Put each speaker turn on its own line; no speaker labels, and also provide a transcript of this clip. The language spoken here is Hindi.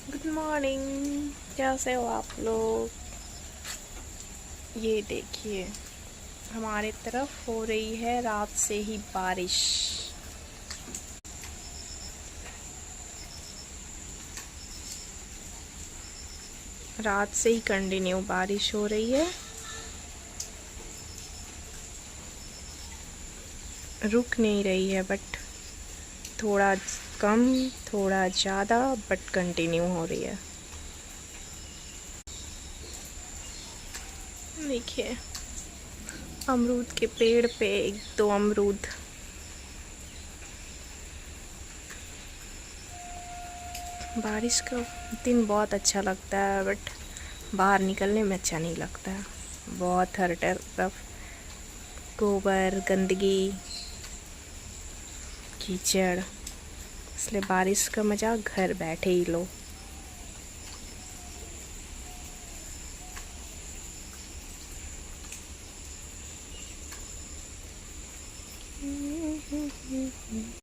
Good morning. कैसे हो आप लोग? ये देखिए, हमारे तरफ हो रही है रात से ही बारिश। रात से ही कंटिन्यू बारिश हो रही है, रुक नहीं रही है, बट थोड़ा कम थोड़ा ज़्यादा, बट कंटिन्यू हो रही है। देखिए, अमरूद के पेड़ पे एक दो अमरूद। बारिश का दिन बहुत अच्छा लगता है, बट बाहर निकलने में अच्छा नहीं लगता है। बहुत हर तरफ गोबर, गंदगी, कीचड़। इसलिए बारिश का मज़ा घर बैठे ही लो।